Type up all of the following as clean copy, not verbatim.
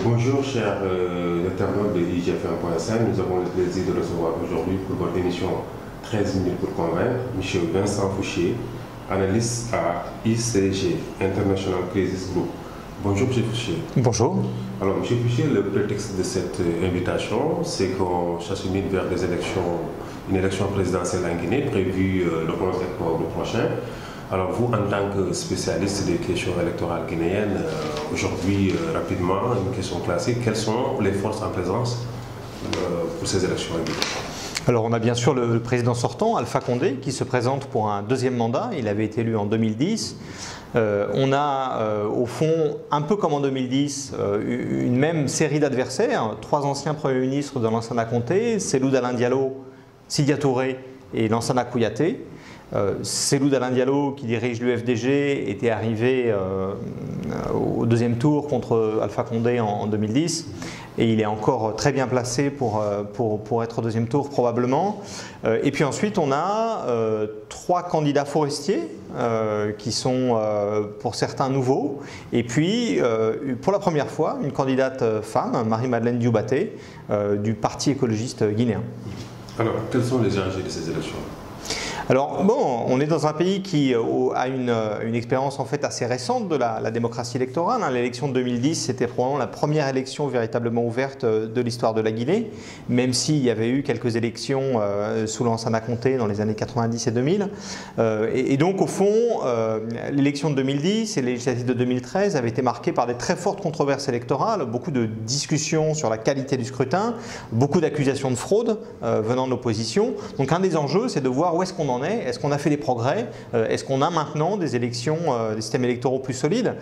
Bonjour chers internautes de IGF1.5, nous avons le plaisir de recevoir aujourd'hui pour votre émission 13 minutes pour convaincre M. Vincent Fouchier, analyste à ICG, International Crisis Group. Bonjour M. Fouchier. Bonjour. Alors M. Fouchier, le prétexte de cette invitation, c'est qu'on s'achemine vers une élection présidentielle en Guinée prévue le 11 octobre prochain. Alors vous, en tant que spécialiste des questions électorales guinéennes, aujourd'hui, rapidement, une question classique, quelles sont les forces en présence pour ces élections en Guinée? Alors on a bien sûr le président sortant, Alpha Condé, qui se présente pour un deuxième mandat. Il avait été élu en 2010. On a au fond, un peu comme en 2010, une même série d'adversaires, trois anciens premiers ministres de Lansana Conté, Cellou Dalein Diallo, Sidya Touré et Lansana Kouyaté. Cellou Dalein Diallo, qui dirige l'UFDG, était arrivé au deuxième tour contre Alpha Condé en 2010 et il est encore très bien placé pour être au deuxième tour probablement. Et puis ensuite on a trois candidats forestiers qui sont pour certains nouveaux et puis pour la première fois une candidate femme, Marie-Madeleine Dioubaté du Parti écologiste guinéen. Alors quels sont les enjeux de ces élections ? Alors bon, on est dans un pays qui a une expérience en fait assez récente de la démocratie électorale. L'élection de 2010, c'était probablement la première élection véritablement ouverte de l'histoire de la Guinée, même s'il y avait eu quelques élections sous Lansana Conté dans les années 90 et 2000. Et donc au fond, l'élection de 2010 et les législatives de 2013 avaient été marquées par des très fortes controverses électorales, beaucoup de discussions sur la qualité du scrutin, beaucoup d'accusations de fraude venant de l'opposition. Donc un des enjeux, c'est de voir où est-ce qu'on en est. Est-ce qu'on a fait des progrès? Est-ce qu'on a maintenant des élections, des systèmes électoraux plus solides?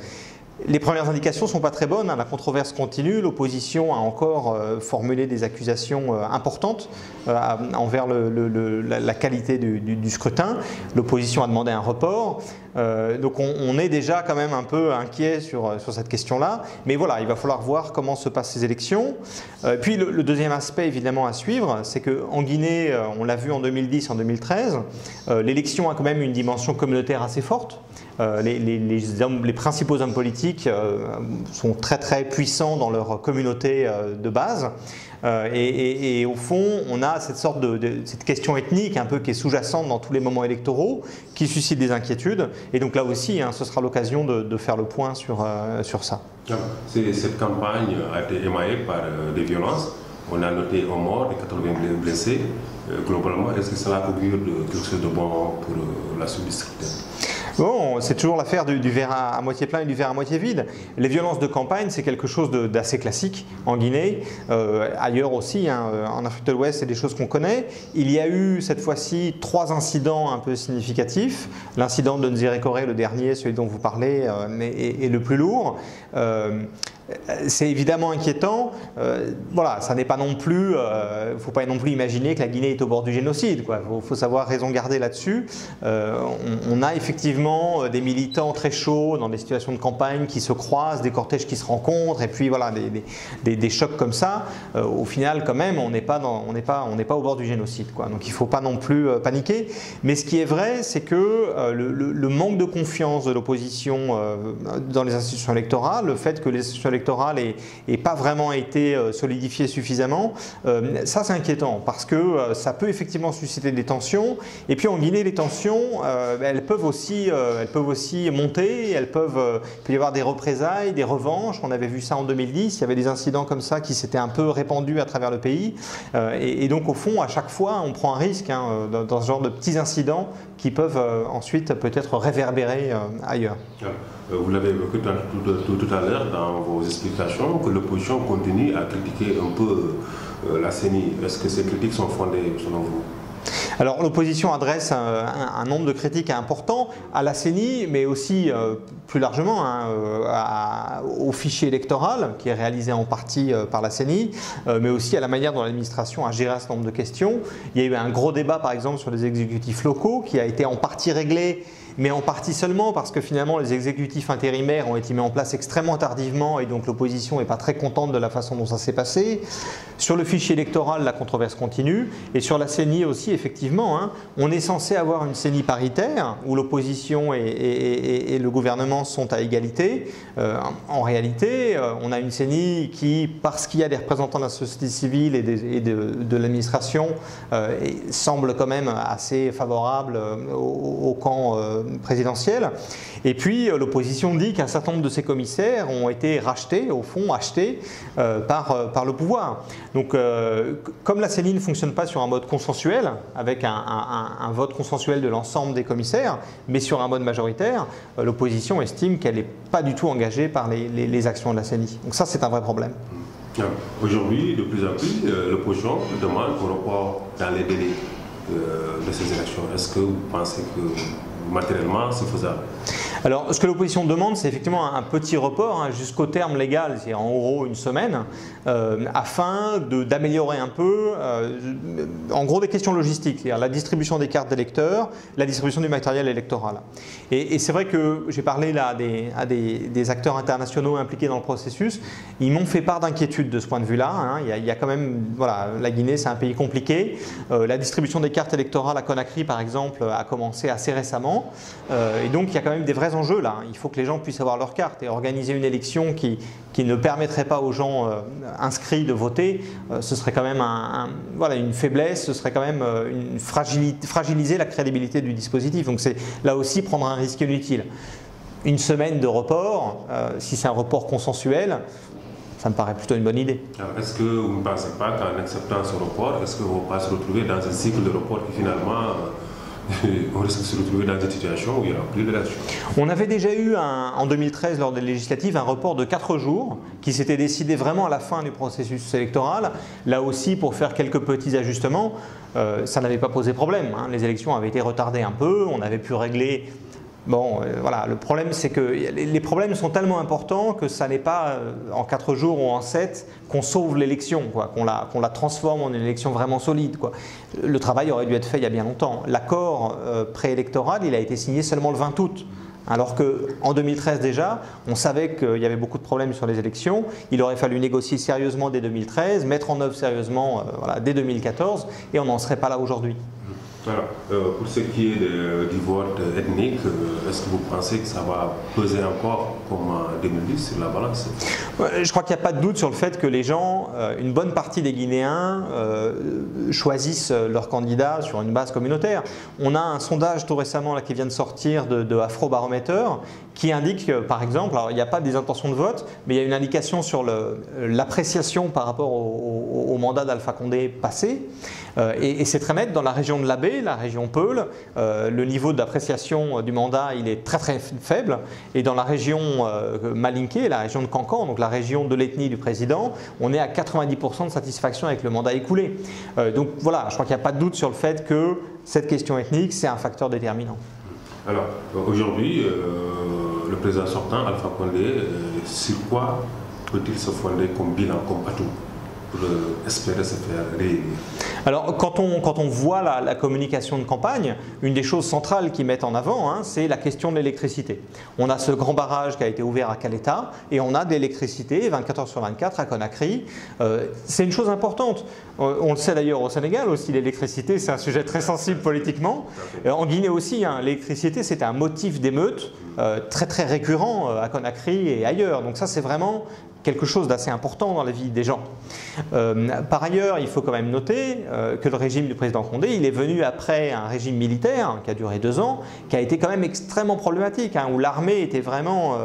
Les premières indications ne sont pas très bonnes, la controverse continue, l'opposition a encore formulé des accusations importantes envers la qualité du scrutin. L'opposition a demandé un report, donc on est déjà quand même un peu inquiet sur cette question-là. Mais voilà, il va falloir voir comment se passent ces élections. Puis le deuxième aspect évidemment à suivre, c'est qu'en Guinée, on l'a vu en 2010, en 2013, l'élection a quand même une dimension communautaire assez forte. Les principaux hommes politiques sont très très puissants dans leur communauté de base et au fond on a cette sorte cette question ethnique un peu qui est sous-jacente dans tous les moments électoraux qui suscite des inquiétudes et donc là aussi ce sera l'occasion de faire le point sur ça. Cette campagne a été émaillée par des violences. On a noté un mort et 80 blessés. Globalement, est-ce que cela augure de quelque chose de bon pour la suite du scrutin? Bon, c'est toujours l'affaire du verre à moitié plein et du verre à moitié vide. Les violences de campagne, c'est quelque chose d'assez classique en Guinée, ailleurs aussi, en Afrique de l'Ouest, c'est des choses qu'on connaît. Il y a eu cette fois-ci 3 incidents un peu significatifs. L'incident de Nzérékoré, le dernier, celui dont vous parlez, est le plus lourd. C'est évidemment inquiétant. Voilà, ça n'est pas non plus, faut pas non plus imaginer que la Guinée est au bord du génocide. Il faut savoir raison garder là-dessus. On a effectivement des militants très chauds dans des situations de campagne qui se croisent, des cortèges qui se rencontrent, et puis voilà, des chocs comme ça. Au final, quand même, on n'est pas au bord du génocide, Donc il ne faut pas non plus paniquer. Mais ce qui est vrai, c'est que le manque de confiance de l'opposition dans les institutions électorales, le fait que les institutions électorales n'aient pas vraiment été solidifiées suffisamment, ça c'est inquiétant parce que ça peut effectivement susciter des tensions. Et puis en Guinée, les tensions, elles peuvent aussi monter, il peut y avoir des représailles, des revanches. On avait vu ça en 2010, il y avait des incidents comme ça qui s'étaient un peu répandus à travers le pays. Et donc au fond, à chaque fois, on prend un risque dans ce genre de petits incidents qui peuvent ensuite peut-être réverbérer ailleurs. Vous l'avez évoqué tout à l'heure dans vos explications, que l'opposition continue à critiquer un peu la CENI. Est-ce que ces critiques sont fondées selon vous? Alors l'opposition adresse un nombre de critiques importants à la CENI, mais aussi plus largement au fichier électoral qui est réalisé en partie par la CENI, mais aussi à la manière dont l'administration a géré un certain nombre de questions. Il y a eu un gros débat par exemple sur les exécutifs locaux qui a été en partie réglé, mais en partie seulement parce que finalement les exécutifs intérimaires ont été mis en place extrêmement tardivement et donc l'opposition n'est pas très contente de la façon dont ça s'est passé. Sur le fichier électoral, la controverse continue et sur la CENI aussi, effectivement, on est censé avoir une CENI paritaire où l'opposition et le gouvernement chances sont à égalité. En réalité, on a une CENI qui, parce qu'il y a des représentants de la société civile et de l'administration, semble quand même assez favorable au camp présidentiel. Et puis l'opposition dit qu'un certain nombre de ces commissaires ont été rachetés, au fond achetés par le pouvoir. Donc comme la CENI ne fonctionne pas sur un mode consensuel, avec un vote consensuel de l'ensemble des commissaires, mais sur un mode majoritaire, l'opposition estime qu'elle n'est pas du tout engagée par les actions de la CENI. Donc ça, c'est un vrai problème. Aujourd'hui, de plus en plus, l'opposition demande un report dans les délais de ces élections. Est-ce que vous pensez que matériellement, c'est faisable? Alors, ce que l'opposition demande, c'est effectivement un petit report jusqu'au terme légal, c'est en gros une semaine, afin d'améliorer un peu, en gros, des questions logistiques, c'est-à-dire la distribution des cartes d'électeurs, la distribution du matériel électoral. Et c'est vrai que j'ai parlé là à des acteurs internationaux impliqués dans le processus, ils m'ont fait part d'inquiétude de ce point de vue-là. Il y a quand même, voilà, la Guinée, c'est un pays compliqué. La distribution des cartes électorales à Conakry, par exemple, a commencé assez récemment. Et donc, il y a quand même des vrais enjeux là. Il faut que les gens puissent avoir leur carte et organiser une élection qui ne permettrait pas aux gens inscrits de voter, ce serait quand même voilà, une faiblesse, ce serait quand même fragiliser la crédibilité du dispositif. Donc c'est là aussi prendre un risque inutile. Une semaine de report, si c'est un report consensuel, ça me paraît plutôt une bonne idée. Est-ce que vous ne pensez pas qu'en acceptant ce report, est-ce que vous ne va pas se retrouver dans un cycle de report qui finalement on risque de se retrouver dans une situation où il n'y aura plus d'élection? On avait déjà eu en 2013, lors des législatives, un report de 4 jours qui s'était décidé vraiment à la fin du processus électoral. Là aussi, pour faire quelques petits ajustements, ça n'avait pas posé problème. Les élections avaient été retardées un peu, on avait pu régler. Bon, voilà, le problème c'est que les problèmes sont tellement importants que ça n'est pas en 4 jours ou en 7 qu'on sauve l'élection, qu'on la transforme en une élection vraiment solide, quoi. Le travail aurait dû être fait il y a bien longtemps. L'accord préélectoral, il a été signé seulement le 20 août. Alors qu'en 2013 déjà, on savait qu'il y avait beaucoup de problèmes sur les élections. Il aurait fallu négocier sérieusement dès 2013, mettre en œuvre sérieusement voilà, dès 2014, et on n'en serait pas là aujourd'hui. Alors, pour ce qui est du vote ethnique, est-ce que vous pensez que ça va peser encore comme en 2010 sur la balance? Je crois qu'il n'y a pas de doute sur le fait que les gens, une bonne partie des Guinéens choisissent leur candidat sur une base communautaire. On a un sondage tout récemment là, qui vient de sortir de Afrobaromètre qui indique, par exemple, alors il n'y a pas des intentions de vote, mais il y a une indication sur l'appréciation par rapport au mandat d'Alpha Condé passé. Et c'est très net dans la région de l'Abbé, la région Peul, le niveau d'appréciation du mandat il est très très faible, et dans la région Malinké, la région de Kankan, donc la région de l'ethnie du président, on est à 90% de satisfaction avec le mandat écoulé. Donc voilà, je crois qu'il n'y a pas de doute sur le fait que cette question ethnique c'est un facteur déterminant. Alors aujourd'hui, le président sortant, Alpha Condé, sur quoi peut-il se fonder comme bilan, comme atout pour espérer se faire réélire? Alors quand on voit la communication de campagne, une des choses centrales qu'ils mettent en avant, c'est la question de l'électricité. On a ce grand barrage qui a été ouvert à Caleta et on a de l'électricité 24 heures sur 24 à Conakry. C'est une chose importante. On le sait d'ailleurs au Sénégal aussi, l'électricité c'est un sujet très sensible politiquement. En Guinée aussi, l'électricité c'était un motif d'émeute très très récurrent à Conakry et ailleurs. Donc ça c'est vraiment quelque chose d'assez important dans la vie des gens. Par ailleurs, il faut quand même noter que le régime du président Condé, il est venu après un régime militaire qui a duré 2 ans, qui a été quand même extrêmement problématique, où l'armée était vraiment,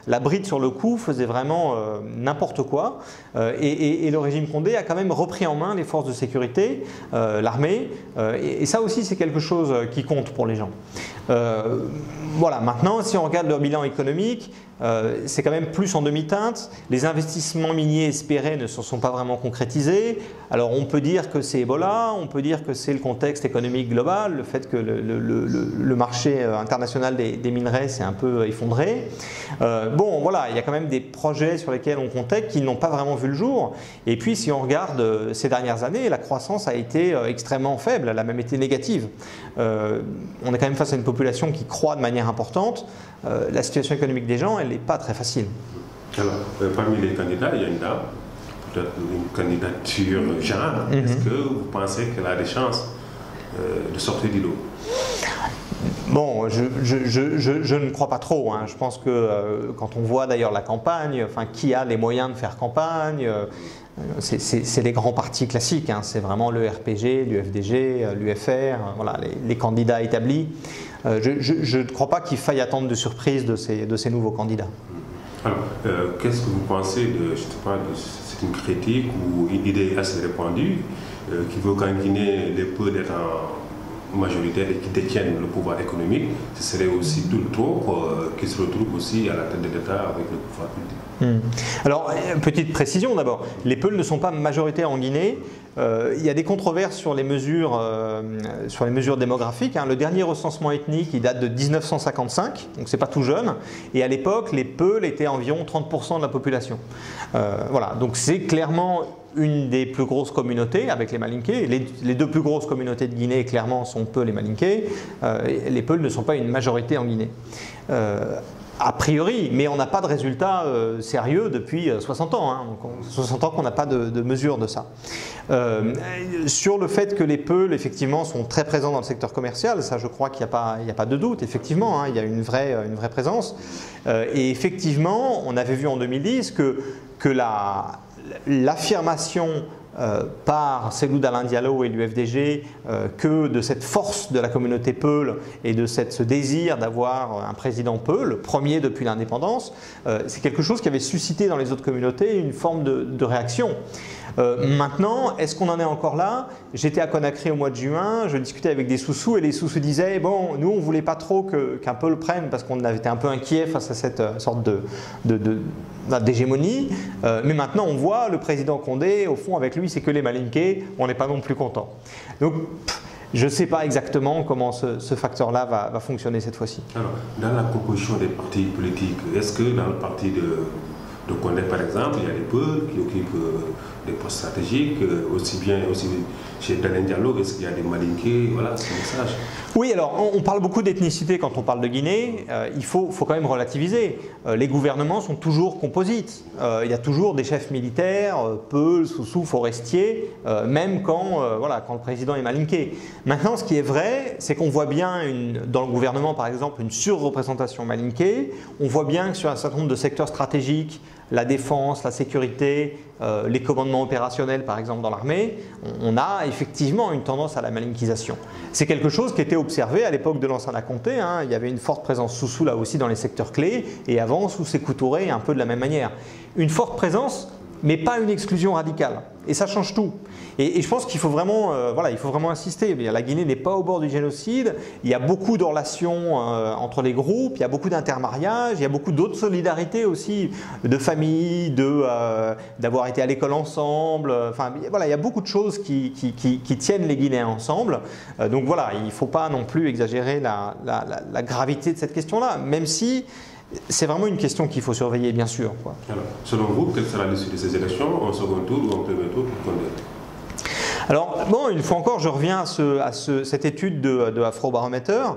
la bride sur le cou faisait vraiment n'importe quoi, et le régime Condé a quand même repris en main les forces de sécurité, l'armée, et ça aussi c'est quelque chose qui compte pour les gens. Voilà, maintenant si on regarde leur bilan économique, c'est quand même plus en demi-teinte. Les investissements miniers espérés ne se sont pas vraiment concrétisés. Alors on peut dire que c'est Ebola, on peut dire que c'est le contexte économique global, le fait que le marché international des minerais s'est un peu effondré. Bon voilà, il y a quand même des projets sur lesquels on comptait qui n'ont pas vraiment vu le jour. Et puis si on regarde ces dernières années, la croissance a été extrêmement faible, elle a même été négative. On est quand même face à une population qui croît de manière importante. La situation économique des gens, elle n'est pas très facile. Alors, parmi les candidats, il y a une dame, peut-être une candidature genre. Est-ce que vous pensez qu'elle a des chances de sortir du lot? Bon, je ne crois pas trop. Hein. Je pense que quand on voit d'ailleurs la campagne, enfin, qui a les moyens de faire campagne, c'est les grands partis classiques. Hein. C'est vraiment le RPG, l'UFDG, l'UFR, voilà, les candidats établis. Je ne crois pas qu'il faille attendre de surprise de ces nouveaux candidats. Alors, qu'est-ce que vous pensez de, je sais pas, c'est une critique ou une idée assez répandue qui veut qu'en Guinée, les peuples d'être en majoritaire et qui détiennent le pouvoir économique, ce serait aussi tout le tour qui se retrouve aussi à la tête de l'État avec le pouvoir politique. Alors, petite précision d'abord, les Peuls ne sont pas majoritaires en Guinée. Il y a des controverses sur les mesures démographiques. Hein. Le dernier recensement ethnique, il date de 1955, donc c'est pas tout jeune. Et à l'époque, les Peuls étaient environ 30% de la population. Voilà, donc c'est clairement une des plus grosses communautés avec les Malinké. Les deux plus grosses communautés de Guinée, clairement, sont Peuls et Malinké. Les Peuls ne sont pas une majorité en Guinée. A priori, mais on n'a pas de résultat sérieux depuis 60 ans. Hein. Donc 60 ans qu'on n'a pas de mesure de ça. Sur le fait que les Peuls, effectivement, sont très présents dans le secteur commercial, ça je crois qu'il n'y a pas de doute, effectivement, hein, il y a une vraie présence. Et effectivement, on avait vu en 2010 que l'affirmation par Cellou Dalein Diallo et l'UFDG que de cette force de la communauté Peul et de ce désir d'avoir un président Peul, premier depuis l'indépendance, c'est quelque chose qui avait suscité dans les autres communautés une forme de réaction. Maintenant, est-ce qu'on en est encore là? J'étais à Conakry au mois de juin, je discutais avec des Soussous et les Soussous disaient bon, nous on ne voulait pas trop qu'un Peul prenne parce qu'on avait été un peu inquiets face à cette sorte d'hégémonie, mais maintenant on voit le président Condé, au fond avec lui c'est que les Malinké, on n'est pas non plus content. Donc je ne sais pas exactement comment ce facteur-là va fonctionner cette fois-ci. Alors, dans la composition des partis politiques, est-ce que dans le parti de Condé par exemple, il y a des Peuls qui occupent des postes stratégiques, aussi chez Dalein Diallo, est-ce qu'il y a des Malinké, voilà, c'est le message. Oui, alors on parle beaucoup d'ethnicité quand on parle de Guinée, il faut quand même relativiser. Les gouvernements sont toujours composites, il y a toujours des chefs militaires, Peuls, Soussous, forestiers, même quand le président est Malinké. Maintenant, ce qui est vrai, c'est qu'on voit bien dans le gouvernement par exemple une surreprésentation Malinké, on voit bien que sur un certain nombre de secteurs stratégiques, la défense, la sécurité, les commandements opérationnels par exemple dans l'armée, on a effectivement une tendance à la malinkisation. C'est quelque chose qui était observé à l'époque de Lansana Conté, hein. Il y avait une forte présence Soussou là aussi dans les secteurs clés, et avant sous Sékou Touré un peu de la même manière. Une forte présence, mais pas une exclusion radicale. Et ça change tout. Et je pense qu'il faut vraiment, il faut vraiment insister. La Guinée n'est pas au bord du génocide. Il y a beaucoup de relations entre les groupes, il y a beaucoup d'intermariage, il y a beaucoup d'autres solidarités aussi, de famille, d'avoir été à l'école ensemble. Enfin, voilà, il y a beaucoup de choses qui tiennent les Guinéens ensemble. Donc voilà, il ne faut pas non plus exagérer la gravité de cette question-là, même si c'est vraiment une question qu'il faut surveiller, bien sûr. Quoi. Alors, selon vous, quelle sera l'issue de ces élections, en second tour ou en premier tour pour Condé? Alors, bon, une fois encore, je reviens à cette étude de Afrobaromètre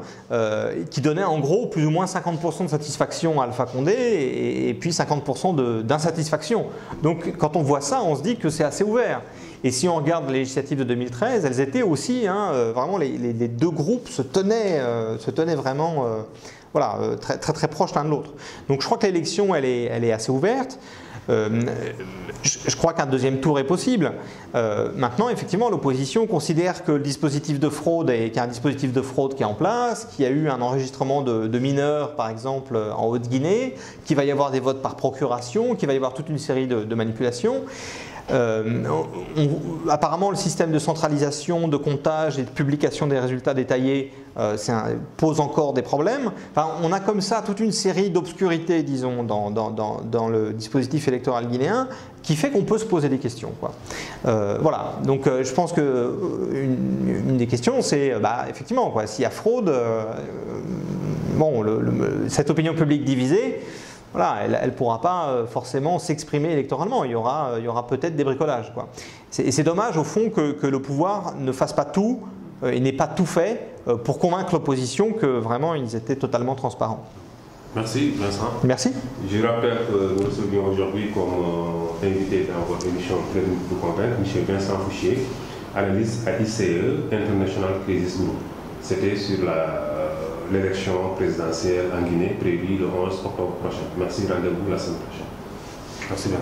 qui donnait en gros plus ou moins 50% de satisfaction à Alpha Condé et puis 50% d'insatisfaction. Donc, quand on voit ça, on se dit que c'est assez ouvert. Et si on regarde les législatives de 2013, elles étaient aussi, vraiment, les deux groupes se tenaient vraiment très proches l'un de l'autre. Donc, je crois que l'élection, elle est assez ouverte. Je crois qu'un deuxième tour est possible. Maintenant, effectivement, l'opposition considère que le dispositif de fraude qu'il y a un dispositif de fraude qui est en place, qu'il y a eu un enregistrement de mineurs, par exemple, en Haute-Guinée, qu'il va y avoir des votes par procuration, qu'il va y avoir toute une série de manipulations. Apparemment, le système de centralisation, de comptage et de publication des résultats détaillés pose encore des problèmes. Enfin, on a comme ça toute une série d'obscurités, disons, dans le dispositif électoral guinéen qui fait qu'on peut se poser des questions. Quoi. Voilà, donc je pense qu'une des questions, c'est effectivement, s'il y a fraude, cette opinion publique divisée, voilà, elle ne pourra pas forcément s'exprimer électoralement, il y aura peut-être des bricolages. Et c'est dommage au fond que le pouvoir ne fasse pas tout et n'ait pas tout fait pour convaincre l'opposition que vraiment ils étaient totalement transparents. Merci Vincent. Merci. Je rappelle que nous recevions aujourd'hui comme invité dans votre émission Très pour convaincre M. Vincent Fouchier, analyste à ICE, International Crisis Group. C'était sur l'élection présidentielle en Guinée prévue le 11 octobre prochain. Merci, rendez-vous la semaine prochaine. Merci bien.